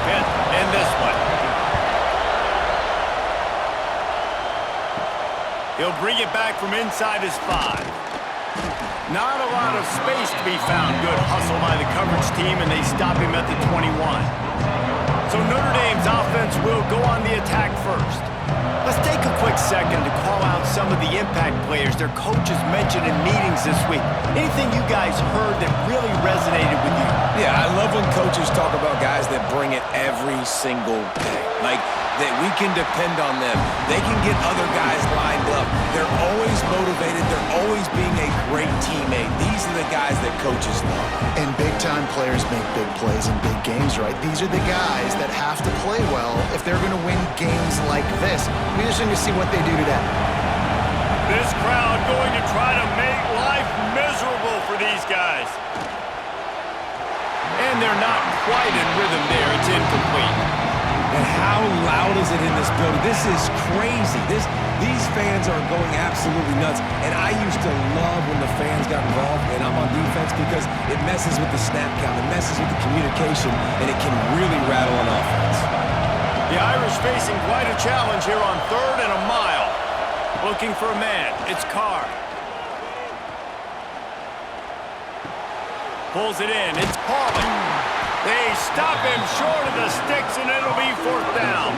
hit in this one. He'll bring it back from inside his 5. Not a lot of space to be found. Good hustle by the coverage team, and they stop him at the 21. So Notre Dame's offense will go on the attack first. Let's take a quick second to call out some of the impact players their coaches mentioned in meetings this week. Anything you guys heard that really resonated with you? Yeah, I love when coaches talk about guys that bring it every single day. Like, that we can depend on them. They can get other guys lined up. They're always motivated. They're always being a great teammate. These are the guys that coaches love. And big-time players make big plays in big games, right? These are the guys that have to play well if they're going to win games like this. We're just going to see what they do today. This crowd going to try to make life miserable for these guys. And they're not quite in rhythm there. It's incomplete. And how loud is it in this building? This is crazy. These fans are going absolutely nuts. And I used to love when the fans got involved, and I'm on defense because it messes with the snap count. It messes with the communication, and it can really rattle an offense. The Irish facing quite a challenge here on 3rd and a mile. Looking for a man. It's Carr. Pulls it in. It's Pauling. They stop him short of the sticks, and it'll be 4th down.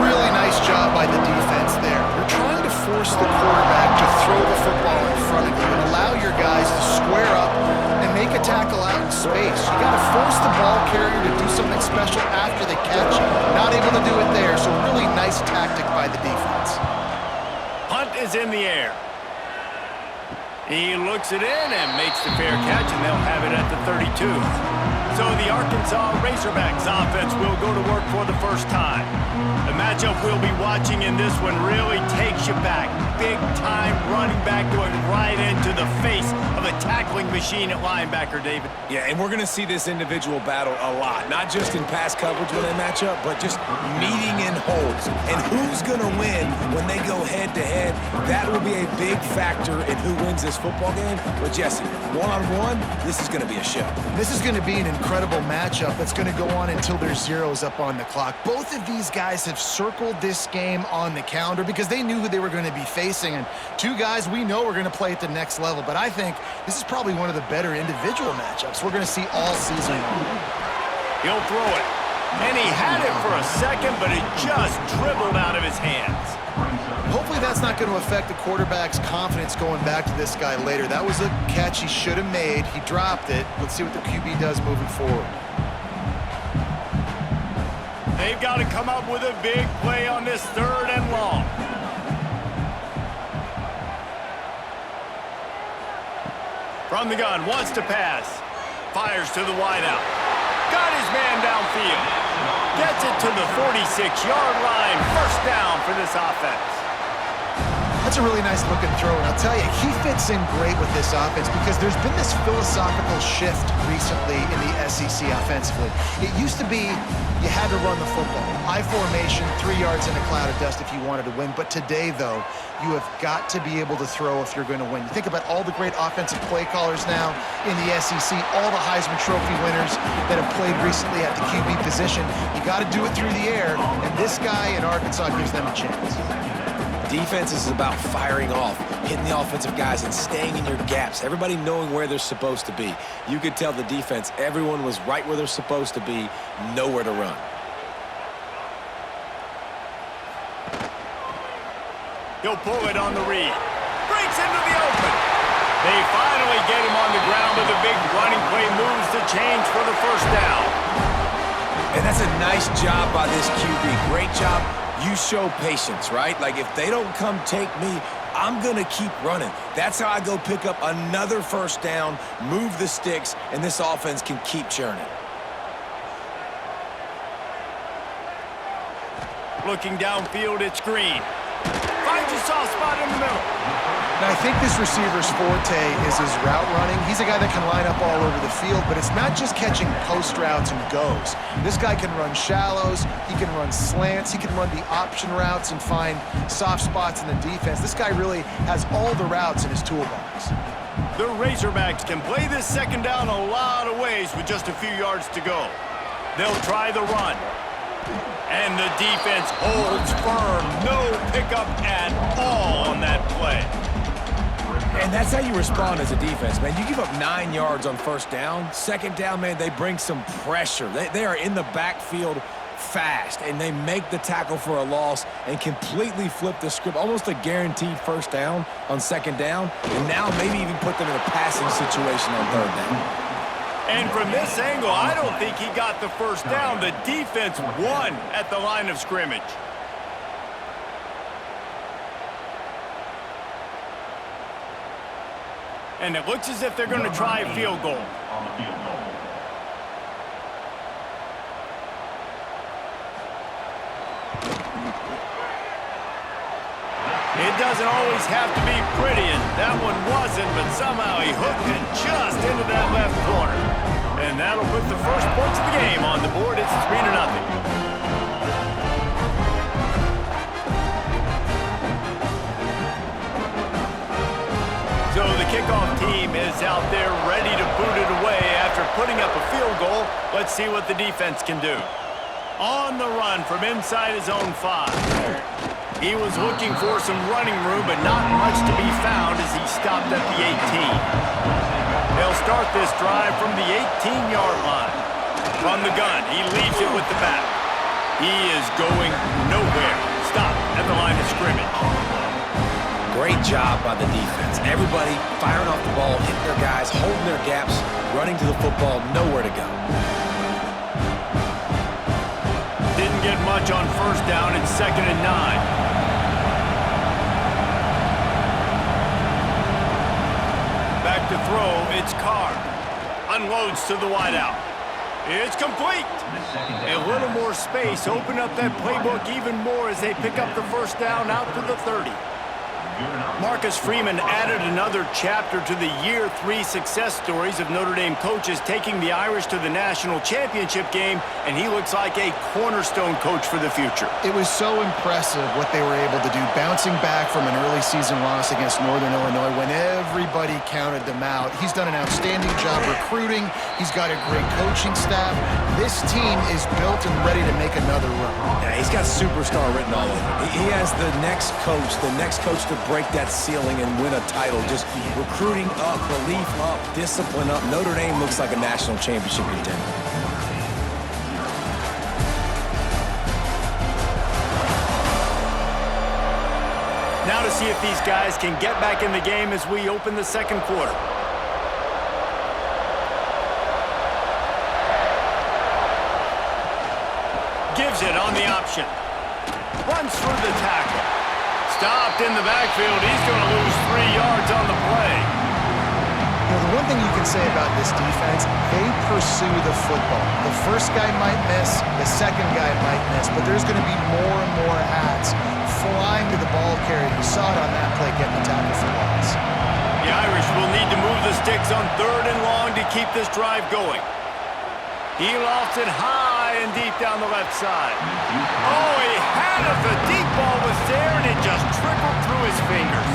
Really nice job by the defense there. You're trying to force the quarterback to throw the football in front of you and allow your guys to square up and make a tackle out in space. You got to force the ball carrier to do something special after the catch. Not able to do it there, so really nice tactic by the defense. Hunt is in the air. He looks it in and makes the fair catch, and they'll have it at the 32. So the Arkansas Razorbacks offense will go to work for the first time. The matchup we'll be watching in this one really takes you back. Big-time running back going right into the face of a tackling machine at linebacker, David. Yeah, and we're going to see this individual battle a lot. Not just in pass coverage when they match up, but just meeting in holds. And who's going to win when they go head-to-head? That will be a big factor in who wins this football game. But Jesse, one-on-one, this is going to be a show. This is going to be an incredible matchup that's going to go on until there's zeros up on the clock. Both of these guys have circled this game on the calendar because they knew who they were going to be facing. And two guys we know are going to play at the next level. But I think this is probably one of the better individual matchups we're going to see all season long. He'll throw it. And he had it for a second, but it just dribbled out of his hands. Hopefully that's not going to affect the quarterback's confidence going back to this guy later. That was a catch he should have made. He dropped it. Let's see what the QB does moving forward. They've got to come up with a big play on this 3rd and long. From the gun, wants to pass. Fires to the wideout. Got his man downfield. Gets it to the 46-yard line. First down for this offense. That's a really nice looking throw, and I'll tell you, he fits in great with this offense because there's been this philosophical shift recently in the SEC offensively. It used to be you had to run the football. I formation, 3 yards in a cloud of dust if you wanted to win. But today, though, you have got to be able to throw if you're going to win. You think about all the great offensive play callers now in the SEC, all the Heisman Trophy winners that have played recently at the QB position. You got to do it through the air, and this guy in Arkansas gives them a chance. Defense is about firing off, hitting the offensive guys, and staying in your gaps. Everybody knowing where they're supposed to be. You could tell the defense, everyone was right where they're supposed to be, nowhere to run. He'll pull it on the read. Breaks into the open. They finally get him on the ground with a big running play, moves the change for the first down. And that's a nice job by this QB. Great job. You show patience, right? Like, if they don't come take me, I'm going to keep running. That's how I go pick up another first down, move the sticks, and this offense can keep churning. Looking downfield, it's Green. Finds a soft spot in the middle. Now, I think this receiver's forte is his route running. He's a guy that can line up all over the field, but it's not just catching post routes and goes. This guy can run shallows, he can run slants, he can run the option routes and find soft spots in the defense. This guy really has all the routes in his toolbox. The Razorbacks can play this second down a lot of ways with just a few yards to go. They'll try the run. And the defense holds firm. No pickup at all on that play. And that's how you respond as a defense, man. You give up 9 yards on first down. Second down, man, they bring some pressure. They are in the backfield fast, and they make the tackle for a loss and completely flip the script. Almost a guaranteed first down on second down, and now maybe even put them in a passing situation on third down. And from this angle, I don't think he got the first down. The defense won at the line of scrimmage. And it looks as if they're going to try a field goal. It doesn't always have to be pretty, and that one wasn't, but somehow he hooked it just into that left corner. And that'll put the first points of the game on the board. It's 3-0. So the kickoff team is out there ready to boot it away after putting up a field goal. Let's see what the defense can do. On the run from inside his own 5. He was looking for some running room, but not much to be found as he stopped at the 18. They'll start this drive from the 18-yard line. From the gun, he leaves it with the back. He is going nowhere. Stop at the line of scrimmage. Great job by the defense. Everybody firing off the ball, hitting their guys, holding their gaps, running to the football, nowhere to go. Didn't get much on first down. It's 2nd and 9. Back to throw, it's Carr. Unloads to the wideout. It's complete. A little more space. Open up that playbook even more as they pick up the first down out to the 30. Marcus Freeman added another chapter to the year 3 success stories of Notre Dame coaches taking the Irish to the national championship game, and he looks like a cornerstone coach for the future. It was so impressive what they were able to do, bouncing back from an early season loss against Northern Illinois when everybody counted them out. He's done an outstanding job recruiting. He's got a great coaching staff. This team is built and ready to make another run. Yeah, he's got superstar written all over. He has the next coach to break that ceiling and win a title. Just recruiting up, belief up, discipline up. Notre Dame looks like a national championship contender. Now to see if these guys can get back in the game as we open the second quarter. Gives it on the option. Runs through the tackle. Stopped in the backfield. He's going to lose 3 yards on the play. You know, the one thing you can say about this defense, they pursue the football. The first guy might miss, the second guy might miss, but there's going to be more and more hats flying to the ball carrier. You saw it on that play getting the tackle for loss. The Irish will need to move the sticks on 3rd and long to keep this drive going. He lofts it high and deep down the left side. Oh, he had it. The deep ball was there, and it just trickled through his fingers.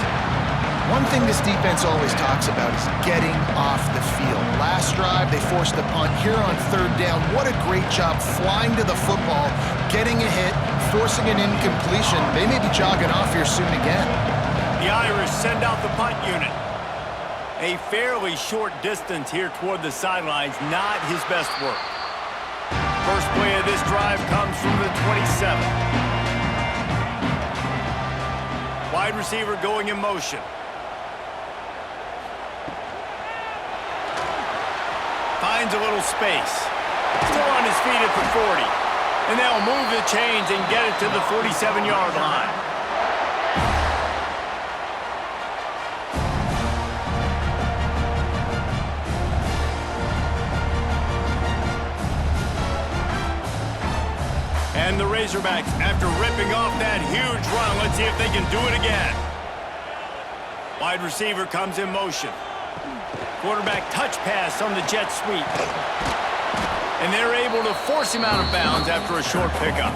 One thing this defense always talks about is getting off the field. Last drive, they forced the punt. Here on 3rd down, what a great job flying to the football, getting a hit, forcing an incompletion. They may be jogging off here soon again. The Irish send out the punt unit. A fairly short distance here toward the sidelines, not his best work. First play of this drive comes from the 27. Wide receiver going in motion. Finds a little space. Still on his feet at the 40. And they'll move the chains and get it to the 47-yard line. And the Razorbacks, after ripping off that huge run, let's see if they can do it again. Wide receiver comes in motion. Quarterback touch pass on the jet sweep. And they're able to force him out of bounds after a short pickup.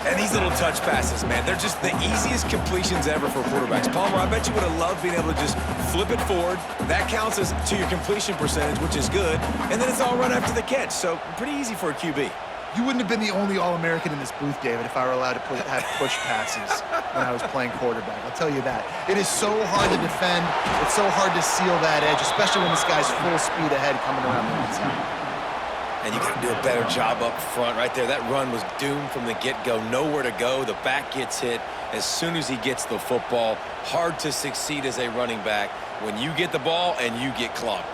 And these little touch passes, man, they're just the easiest completions ever for quarterbacks. Palmer, I bet you would have loved being able to just flip it forward. That counts as to your completion percentage, which is good. And then it's all run after the catch, so pretty easy for a QB. You wouldn't have been the only All-American in this booth, David, if I were allowed to have push passes when I was playing quarterback. I'll tell you that. It is so hard to defend. It's so hard to seal that edge, especially when this guy's full speed ahead coming around the outside. And you got to do a better job up front right there. That run was doomed from the get-go. Nowhere to go. The back gets hit as soon as he gets the football. Hard to succeed as a running back when you get the ball and you get clobbered.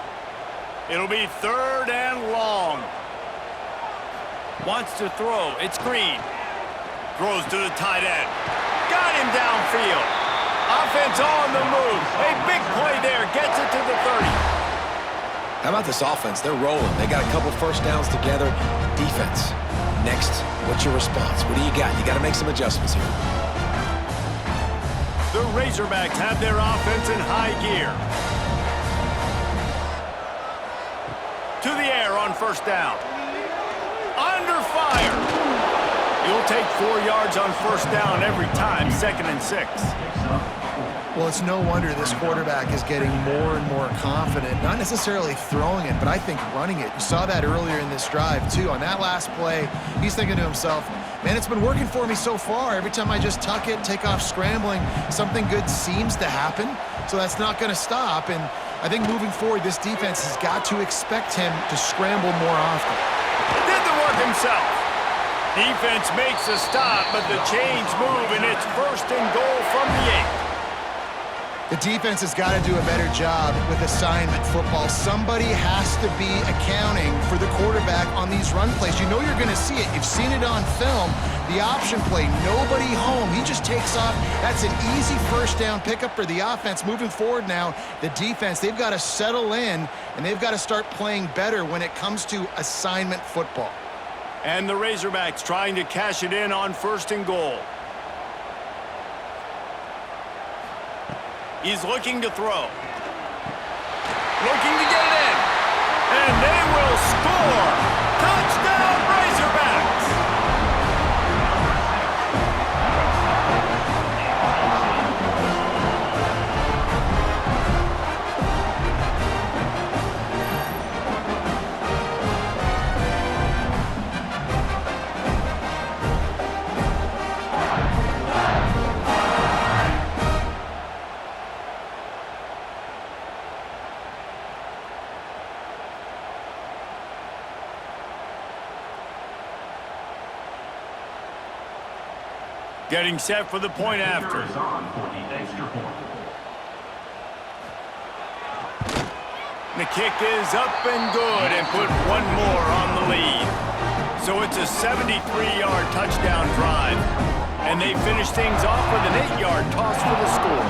It'll be 3rd and long. Wants to throw. It's Green. Throws to the tight end. Got him downfield. Offense on the move. A big play there. Gets it to the 30. How about this offense? They're rolling. They got a couple first downs together. Defense. Next, what's your response? What do you got? You got to make some adjustments here. The Razorbacks have their offense in high gear. To the air on 1st down. Under fire. You'll take 4 yards on 1st down every time, 2nd and 6. Well, it's no wonder this quarterback is getting more and more confident, not necessarily throwing it, but I think running it. You saw that earlier in this drive, too. On that last play, he's thinking to himself, man, it's been working for me so far. Every time I just tuck it, take off scrambling, something good seems to happen, so that's not going to stop. And I think moving forward, this defense has got to expect him to scramble more often. Did the work himself. Defense makes a stop, but the chains move, and it's 1st and goal from the 8. The defense has got to do a better job with assignment football. Somebody has to be accounting for the quarterback on these run plays. You know you're going to see it. You've seen it on film. The option play, nobody home. He just takes off. That's an easy 1st down pickup for the offense. Moving forward now, the defense, they've got to settle in, and they've got to start playing better when it comes to assignment football. And the Razorbacks trying to cash it in on 1st and goal. He's looking to throw. Looking to get it in. And they will score. Touchdown, Razorbacks. Getting set for the point after. The kick is up and good and put one more on the lead. So it's a 73-yard touchdown drive. And they finish things off with an 8-yard toss for the score.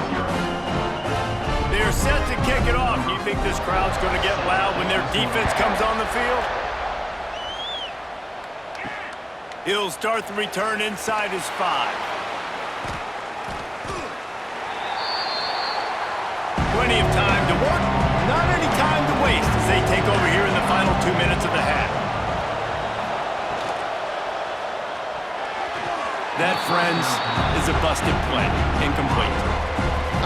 They're set to kick it off. Do you think this crowd's going to get loud when their defense comes on the field? He'll start the return inside his 5. Plenty of time to work, not any time to waste as they take over here in the final 2 minutes of the half. That, friends, is a busted play. Incomplete.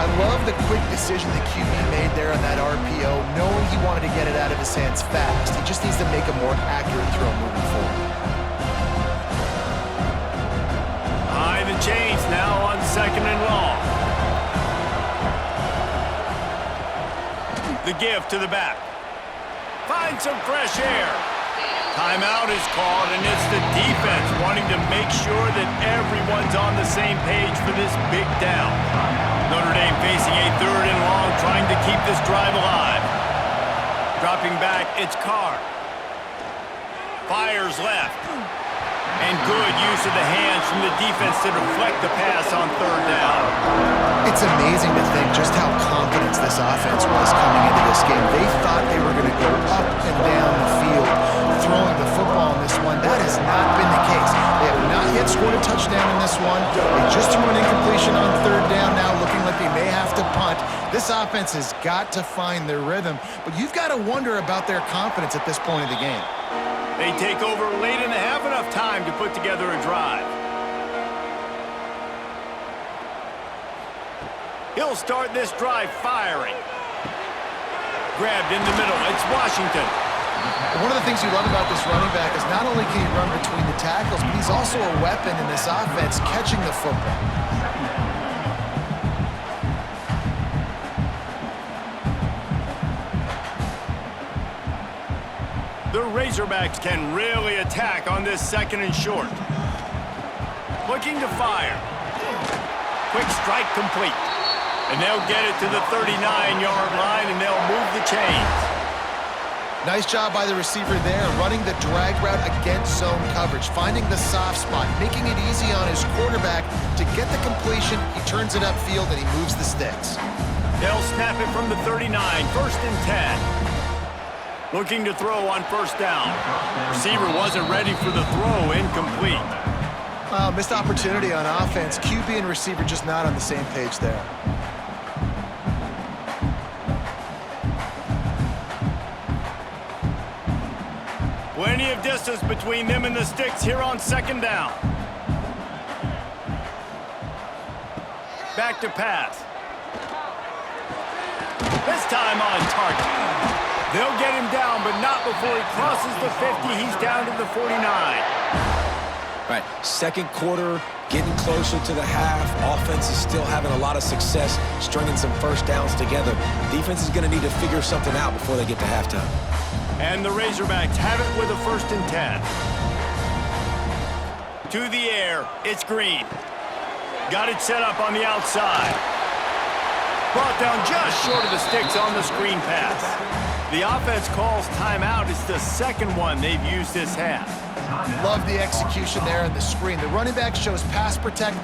I love the quick decision that QB made there on that RPO, knowing he wanted to get it out of his hands fast. He just needs to make a more accurate throw moving forward. High the chains now on 2nd and long. The give to the back. Find some fresh air. Timeout is called, and it's the defense wanting to make sure that everyone's on the same page for this big down. Notre Dame facing a 3rd and long, trying to keep this drive alive. Dropping back, it's Carr. Fires left. And good use of the hands from the defense to deflect the pass on 3rd down. It's amazing to think just how confident this offense was coming into this game. They thought they were going to go up and down the field throwing the football in this one. That has not been the case. They have not yet scored a touchdown in this one. They just threw an incompletion on 3rd down now, looking like they may have to punt. This offense has got to find their rhythm, but you've got to wonder about their confidence at this point of the game. They take over late in the half, enough time to put together a drive. He'll start this drive firing. Grabbed in the middle. It's Washington. One of the things you love about this running back is not only can he run between the tackles, but he's also a weapon in this offense catching the football. The Razorbacks can really attack on this 2nd and short. Looking to fire. Quick strike complete. And they'll get it to the 39-yard line, and they'll move the chains. Nice job by the receiver there, running the drag route against zone coverage, finding the soft spot, making it easy on his quarterback to get the completion. He turns it upfield, and he moves the sticks. They'll snap it from the 39, 1st and 10. Looking to throw on 1st down. Receiver wasn't ready for the throw, incomplete. Missed opportunity on offense. QB and receiver just not on the same page there. Plenty of distance between them and the sticks here on 2nd down. Back to pass. This time on target. They'll get him down, but not before he crosses the 50. He's down to the 49. Right, 2nd quarter, getting closer to the half. Offense is still having a lot of success stringing some 1st downs together. Defense is going to need to figure something out before they get to halftime. And the Razorbacks have it with a 1st and 10. To the air, it's Green. Got it set up on the outside. Brought down just short of the sticks on the screen pass. The offense calls timeout. It's the 2nd one they've used this half. Love the execution there on the screen. The running back shows pass protect,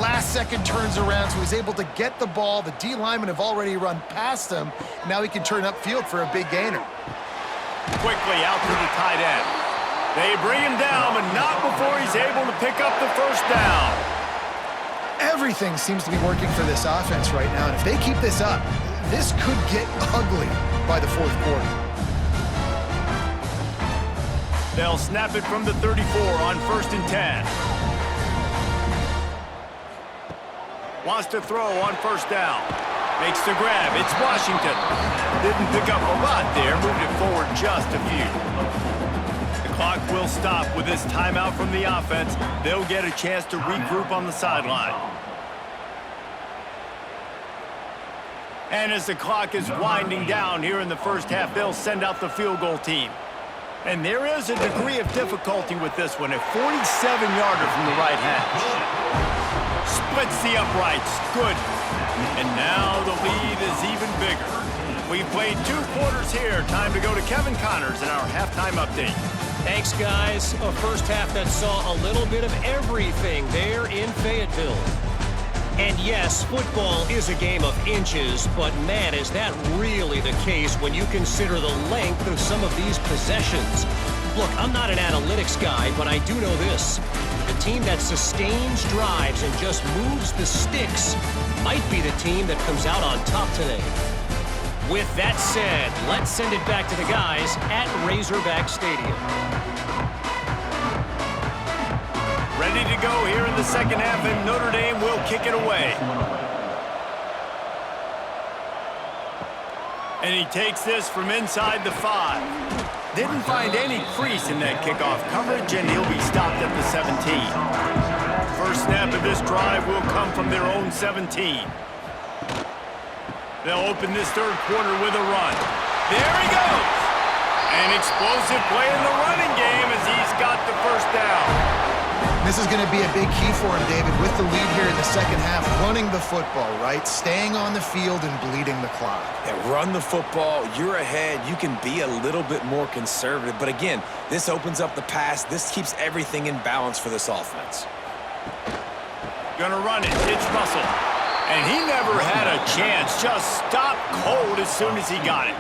last second turns around, so he's able to get the ball. The D linemen have already run past him. Now he can turn upfield for a big gainer. Quickly out to the tight end. They bring him down, but not before he's able to pick up the 1st down. Everything seems to be working for this offense right now, and if they keep this up, this could get ugly by the 4th quarter. They'll snap it from the 34 on 1st and 10. Wants to throw on 1st down. Makes the grab. It's Washington. Didn't pick up a lot there. Moved it forward just a few. The clock will stop with this timeout from the offense. They'll get a chance to regroup on the sideline. And as the clock is winding down here in the 1st half, they'll send out the field goal team. And there is a degree of difficulty with this one. A 47-yarder from the right hash. Splits the uprights. Good. And now the lead is even bigger. We've played 2 quarters here. Time to go to Kevin Connors in our halftime update. Thanks, guys. A 1st half that saw a little bit of everything there in Fayetteville. And yes, football is a game of inches, but man, is that really the case when you consider the length of some of these possessions. Look, I'm not an analytics guy, but I do know this. The team that sustains drives and just moves the sticks might be the team that comes out on top today. With that said, let's send it back to the guys at Razorback Stadium. Ready to go here in the 2nd half, and Notre Dame will kick it away. And he takes this from inside the 5. Didn't find any crease in that kickoff coverage, and he'll be stopped at the 17. First snap of this drive will come from their own 17. They'll open this 3rd quarter with a run. There he goes! An explosive play in the running game as he's got the 1st down. This is going to be a big key for him, David, with the lead here in the 2nd half, running the football, right? Staying on the field and bleeding the clock. Yeah, run the football. You're ahead. You can be a little bit more conservative. But again, this opens up the pass. This keeps everything in balance for this offense. Gonna run it. It's Russell. And he never had a chance. Just stopped cold as soon as he got it.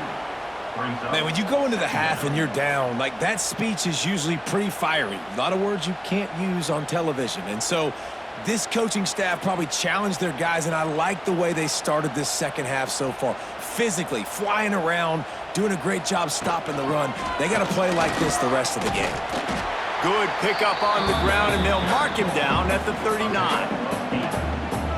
Man, when you go into the half and you're down, like, that speech is usually pretty fiery. A lot of words you can't use on television. And so this coaching staff probably challenged their guys, and I like the way they started this 2nd half so far. Physically, flying around, doing a great job stopping the run. They got to play like this the rest of the game. Good pickup on the ground, and they'll mark him down at the 39.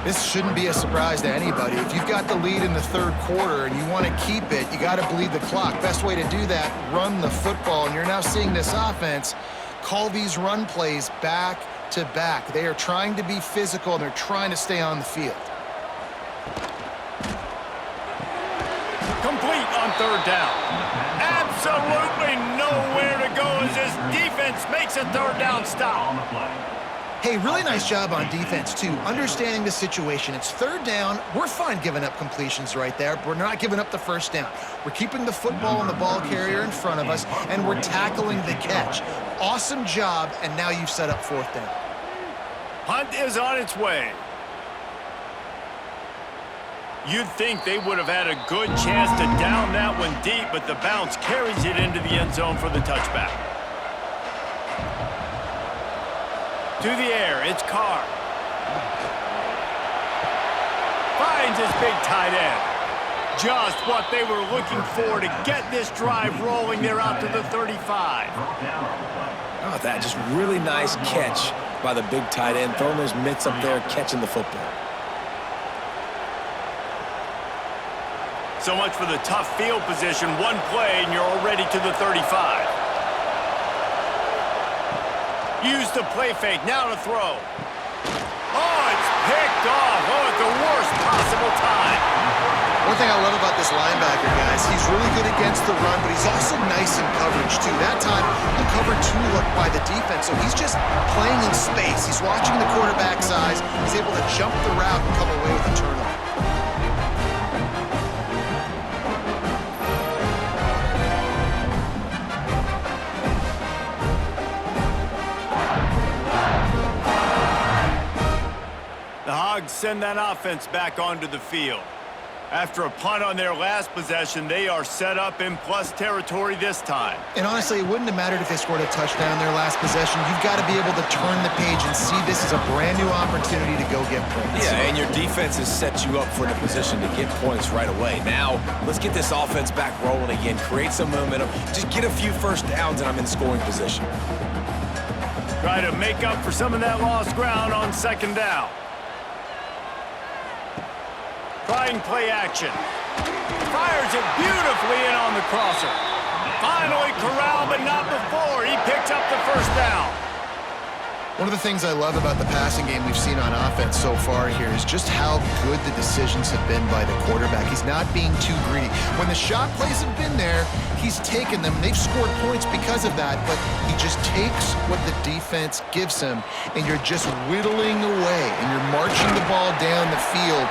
This shouldn't be a surprise to anybody. If you've got the lead in the third quarter and you want to keep it, you got to bleed the clock. Best way to do that, run the football. And you're now seeing this offense call these run plays back to back. They are trying to be physical, and they're trying to stay on the field. Complete on third down. Absolutely nowhere to go as this defense makes a third down stop. Hey, really nice job on defense, too, understanding the situation. It's third down. We're fine giving up completions right there. We're not giving up the first down. We're keeping the football and the ball carrier in front of us, and we're tackling the catch. Awesome job, and now you've set up fourth down. Hunt is on its way. You'd think they would have had a good chance to down that one deep, but the bounce carries it into the end zone for the touchback. To the air, it's Carr. Finds his big tight end. Just what they were looking for to get this drive rolling. They're out to the 35. Oh, that just really nice catch by the big tight end, throwing those mitts up there, catching the football. So much for the tough field position. One play, and you're already to the 35. Use the play fake, now to throw. Oh, it's picked off. Oh, at the worst possible time. One thing I love about this linebacker, guys, he's really good against the run, but he's also nice in coverage, too. That time, the cover two look by the defense, so he's just playing in space. He's watching the quarterback's eyes. He's able to jump the route and come away with a turnover. The Hogs send that offense back onto the field. After a punt on their last possession, they are set up in plus territory this time. And honestly, it wouldn't have mattered if they scored a touchdown their last possession. You've got to be able to turn the page and see this as a brand new opportunity to go get points. Yeah, and your defense has set you up for the position to get points right away. Now, let's get this offense back rolling again, create some momentum, just get a few first downs, and I'm in scoring position. Try to make up for some of that lost ground on second down. Trying play action. Fires it beautifully in on the crosser. Finally corralled, but not before. He picks up the first down. One of the things I love about the passing game we've seen on offense so far here is just how good the decisions have been by the quarterback. He's not being too greedy. When the shot plays have been there, he's taken them. They've scored points because of that, but he just takes what the defense gives him, and you're just whittling away, and you're marching the ball down the field.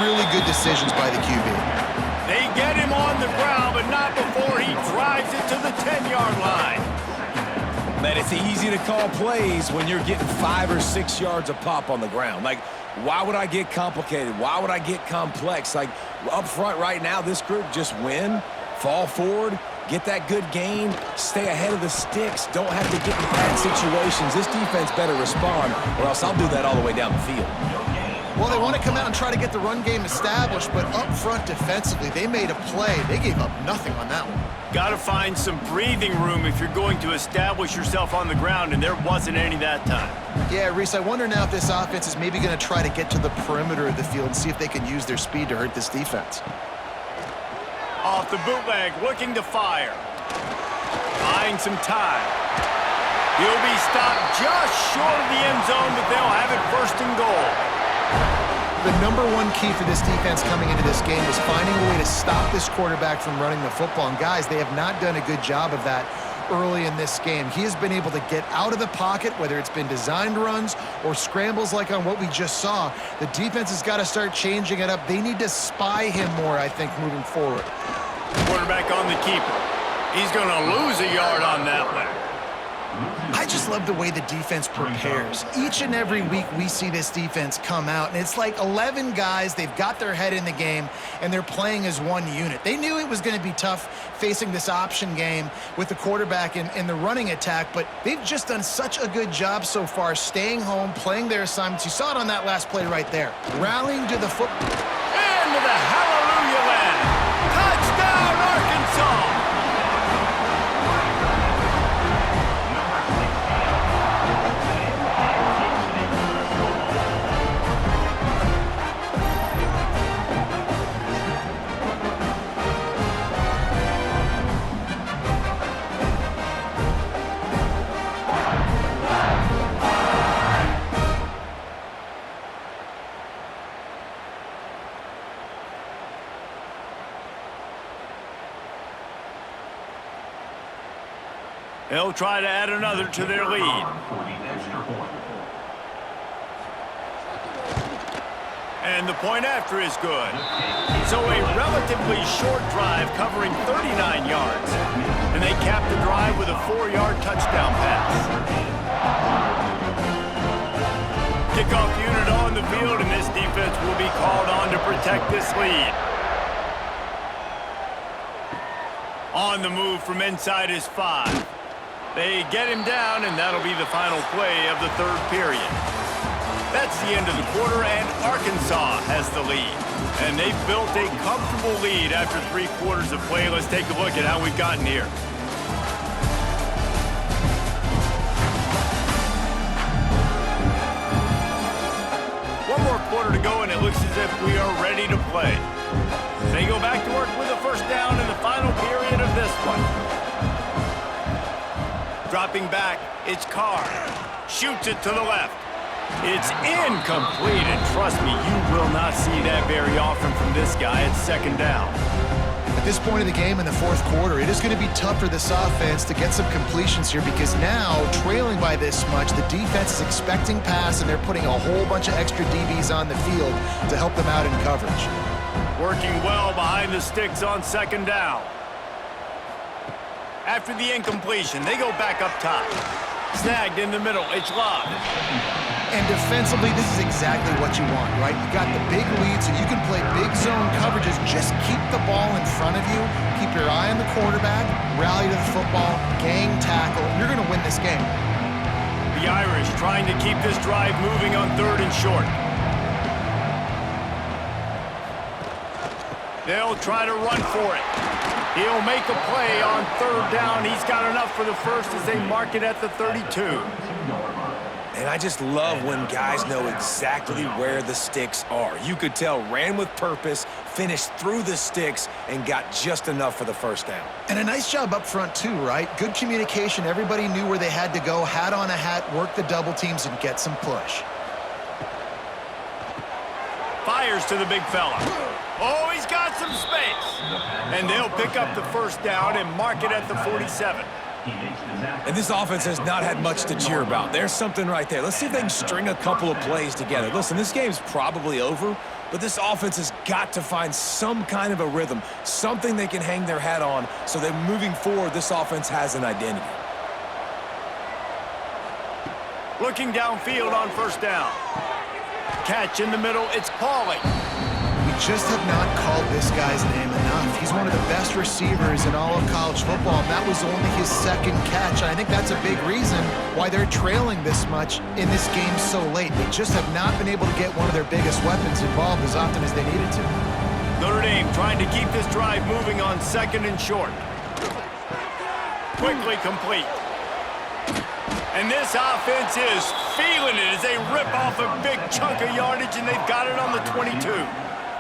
Really good decisions by the QB. They get him on the ground, but not before he drives it to the 10-yard line. Man, it's easy to call plays when you're getting 5 or 6 yards a pop on the ground. Like, why would I get complicated? Why would I get complex? Like, up front right now, this group just win, fall forward, get that good gain, stay ahead of the sticks, don't have to get in bad situations. This defense better respond, or else I'll do that all the way down the field. Well, they want to come out and try to get the run game established, but up front defensively, they made a play. They gave up nothing on that one. Got to find some breathing room if you're going to establish yourself on the ground, and there wasn't any that time. Yeah, Reese, I wonder now if this offense is maybe going to try to get to the perimeter of the field and see if they can use their speed to hurt this defense. Off the bootleg, looking to fire. Buying some time. He'll be stopped just short of the end zone, but they'll have it first and goal. The number one key for this defense coming into this game was finding a way to stop this quarterback from running the football. And guys, they have not done a good job of that early in this game. He has been able to get out of the pocket, whether it's been designed runs or scrambles like on what we just saw. The defense has got to start changing it up. They need to spy him more, I think, moving forward. Quarterback on the keeper. He's going to lose a yard on that one. I just love the way the defense prepares. Each and every week we see this defense come out, and it's like 11 guys. They've got their head in the game, and they're playing as one unit. They knew it was going to be tough facing this option game with the quarterback in the running attack, but they've just done such a good job so far staying home, playing their assignments. You saw it on that last play right there. Rallying to the football. Into the hallelujah land. Touchdown, Arkansas! They'll try to add another to their lead. And the point after is good. So a relatively short drive covering 39 yards. And they cap the drive with a 4-yard touchdown pass. Kickoff unit on the field, and this defense will be called on to protect this lead. On the move from inside his 5. They get him down, and that'll be the final play of the third period. That's the end of the quarter, and Arkansas has the lead. And they've built a comfortable lead after 3 quarters of play. Let's take a look at how we've gotten here. One more quarter to go, and it looks as if we are ready to play. They go back to work with a first down in the final period of this one. Dropping back, it's Carr. Shoots it to the left. It's incomplete, and trust me, you will not see that very often from this guy. It's second down. At this point of the game in the fourth quarter, it is going to be tough for this offense to get some completions here because now, trailing by this much, the defense is expecting pass, and they're putting a whole bunch of extra DBs on the field to help them out in coverage. Working well behind the sticks on second down. After the incompletion, they go back up top. Snagged in the middle, it's Love. And defensively, this is exactly what you want, right? You got the big lead, so you can play big zone coverages. Just keep the ball in front of you. Keep your eye on the quarterback. Rally to the football. Gang tackle. You're going to win this game. The Irish trying to keep this drive moving on 3rd and short. They'll try to run for it. He'll make a play on 3rd down. He's got enough for the first as they mark it at the 32. And I just love when guys know exactly where the sticks are. You could tell ran with purpose, finished through the sticks, and got just enough for the first down. And a nice job up front too, right? Good communication. Everybody knew where they had to go. Hat on a hat, work the double teams, and get some push. Fires to the big fella. Oh, he's got some space. And they'll pick up the first down and mark it at the 47. And this offense has not had much to cheer about. There's something right there. Let's see if they can string a couple of plays together. Listen, this game's probably over, but this offense has got to find some kind of a rhythm, something they can hang their hat on so that moving forward, this offense has an identity. Looking downfield on first down. Catch in the middle, it's Pauly. We just have not called this guy's name enough. He's one of the best receivers in all of college football, and that was only his 2nd catch. And I think that's a big reason why they're trailing this much in this game so late. They just have not been able to get one of their biggest weapons involved as often as they needed to. Notre Dame trying to keep this drive moving on 2nd and short. Quickly complete. And this offense is feeling it as they rip off a big chunk of yardage, and they've got it on the 22.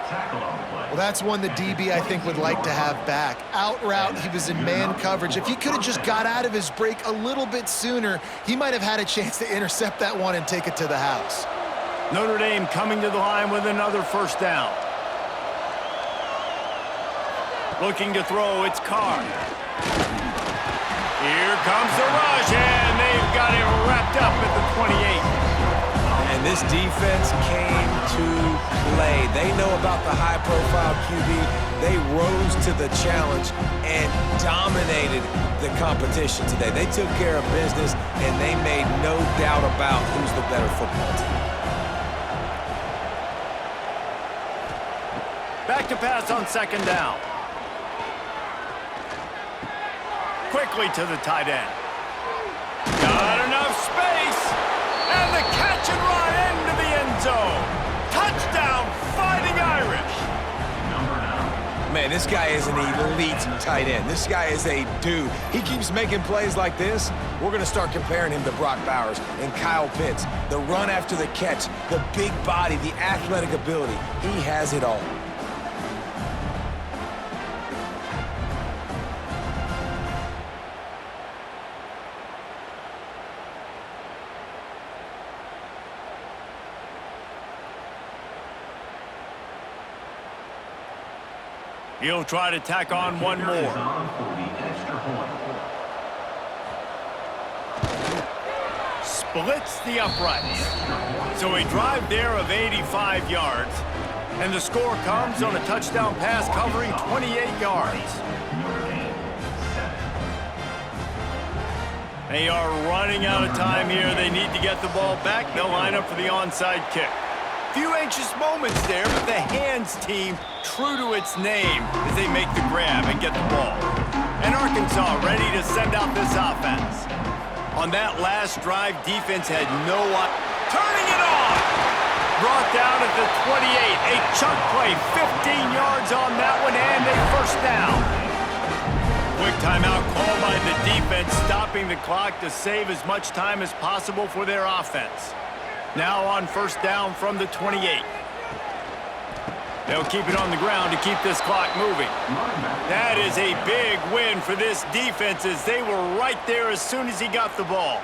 Well, that's one the DB, I think, would like to have back. Out route, he was in man coverage. If he could have just got out of his break a little bit sooner, he might have had a chance to intercept that one and take it to the house. Notre Dame coming to the line with another first down. Looking to throw, it's Carr. Here comes the rush, and they've got it wrapped up at the 28. And this defense came to play. They know about the high-profile QB. They rose to the challenge and dominated the competition today. They took care of business, and they made no doubt about who's the better football team. Back to pass on 2nd down. Quickly to the tight end. Got enough space. And the catch and run into the end zone. Touchdown, Fighting Irish. Man, this guy is an elite tight end. This guy is a dude. He keeps making plays like this. We're going to start comparing him to Brock Bowers and Kyle Pitts. The run after the catch, the big body, the athletic ability. He has it all. He'll try to tack on one more. blitz the uprights. So a drive there of 85 yards, and the score comes on a touchdown pass covering 28 yards. They are running out of time here. They need to get the ball back. They'll line up for the onside kick. Few anxious moments there, but the hands team true to its name as they make the grab and get the ball. And Arkansas ready to send out this offense. On that last drive, defense had no... Turning it on! Brought down at the 28. A chunk play, 15 yards on that one, and a first down. Quick timeout called by the defense, stopping the clock to save as much time as possible for their offense. Now on first down from the 28. They'll keep it on the ground to keep this clock moving. That is a big win for this defense as they were right there as soon as he got the ball.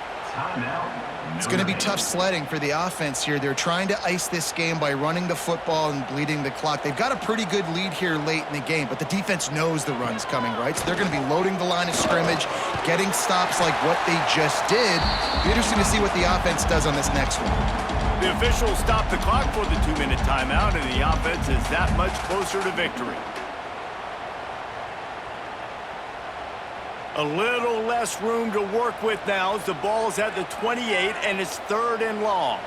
It's going to be tough sledding for the offense here. They're trying to ice this game by running the football and bleeding the clock. They've got a pretty good lead here late in the game, but the defense knows the run's coming, right? So they're going to be loading the line of scrimmage, getting stops like what they just did. Be interesting to see what the offense does on this next one. The officials stop the clock for the 2-minute timeout, and the offense is that much closer to victory. A little less room to work with now as the ball's at the 28 and it's 3rd and long.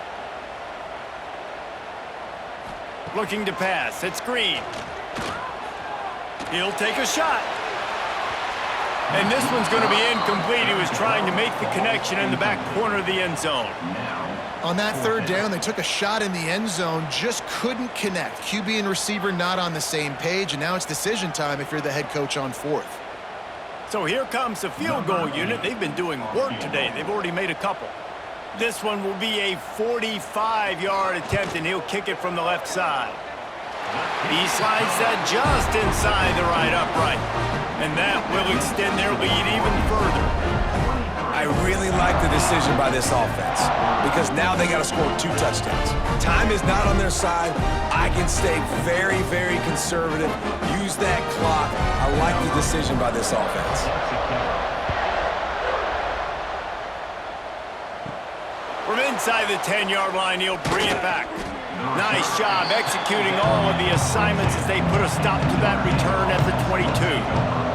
Looking to pass. It's Green. He'll take a shot. And this one's going to be incomplete. He was trying to make the connection in the back corner of the end zone. On that 3rd down, they took a shot in the end zone, just couldn't connect. QB and receiver not on the same page, and now it's decision time if you're the head coach on 4th. So here comes the field goal unit. They've been doing work today. They've already made a couple. This one will be a 45-yard attempt, and he'll kick it from the left side. He slides that just inside the right upright, and that will extend their lead even further. I really like the decision by this offense because now they got to score 2 touchdowns. Time is not on their side. I can stay very, very conservative. Use that clock. I like the decision by this offense. From inside the 10-yard line, he'll bring it back. Nice job executing all of the assignments as they put a stop to that return at the 22.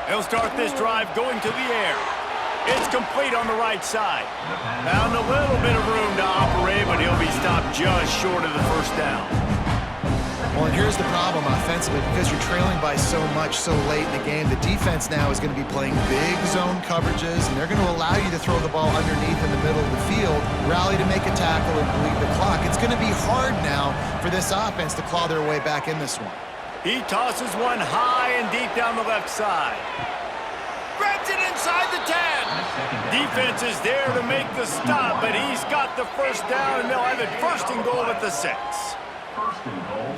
He'll start this drive going to the air. It's complete on the right side. Found a little bit of room to operate, but he'll be stopped just short of the first down. Well, and here's the problem offensively, because you're trailing by so much so late in the game, the defense now is going to be playing big zone coverages, and they're going to allow you to throw the ball underneath in the middle of the field, rally to make a tackle, and bleed the clock. It's going to be hard now for this offense to claw their way back in this one. He tosses one high and deep down the left side. Grabs it inside the 10. Defense is there to make the stop, but he's got the first down, and they'll have it 1st and goal at the 6.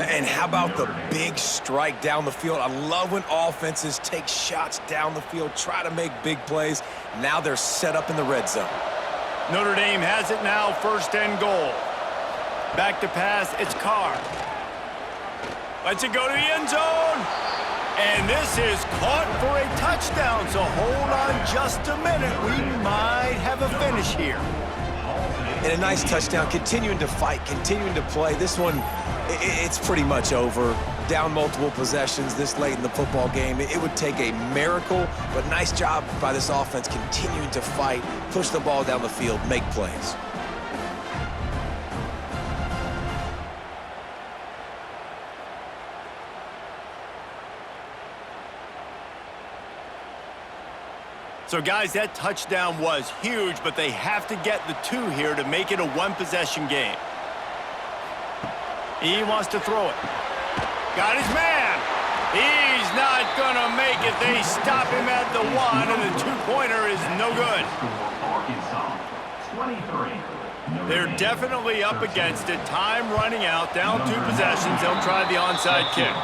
And how about the big strike down the field? I love when offenses take shots down the field, try to make big plays. Now they're set up in the red zone. Notre Dame has it now, 1st and goal. Back to pass, it's Carr. Lets it go to the end zone. And this is caught for a touchdown, so hold on just a minute. We might have a finish here. And a nice touchdown, continuing to fight, continuing to play. This one, it's pretty much over. Down multiple possessions this late in the football game. It would take a miracle, but nice job by this offense continuing to fight, push the ball down the field, make plays. So, guys, that touchdown was huge, but they have to get the 2 here to make it a 1-possession game. He wants to throw it. Got his man. He's not going to make it. They stop him at the 1, and the 2-pointer is no good. They're definitely up against it. Time running out. Down 2 possessions. They'll try the onside kick.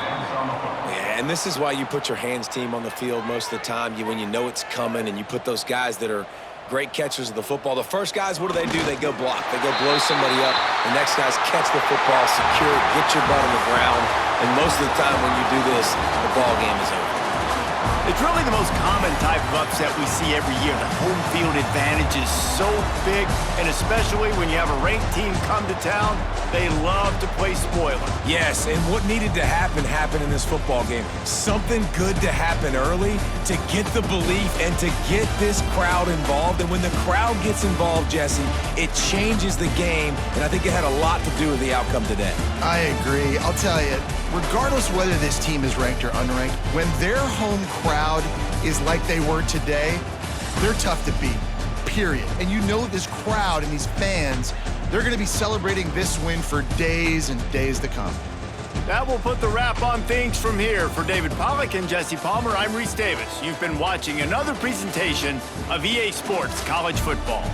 Yeah, and this is why you put your hands team on the field most of the time. When you know it's coming and you put those guys that are great catchers of the football. The first guys, what do? They go block. They go blow somebody up. The next guys catch the football, secure it, get your butt on the ground. And most of the time when you do this, the ball game is over. It's really the most common type of upset we see every year. The home field advantage is so big, and especially when you have a ranked team come to town, they love to play spoiler. Yes, and what needed to happen happened in this football game. Something good to happen early to get the belief and to get this crowd involved. And when the crowd gets involved, Jesse, it changes the game, and I think it had a lot to do with the outcome today. I agree. I'll tell you, regardless whether this team is ranked or unranked, when their home crowd is like they were today, they're tough to beat, period. And you know this crowd and these fans, they're going to be celebrating this win for days and days to come. That will put the wrap on things from here. For David Pollack and Jesse Palmer, I'm Reese Davis. You've been watching another presentation of EA Sports College Football.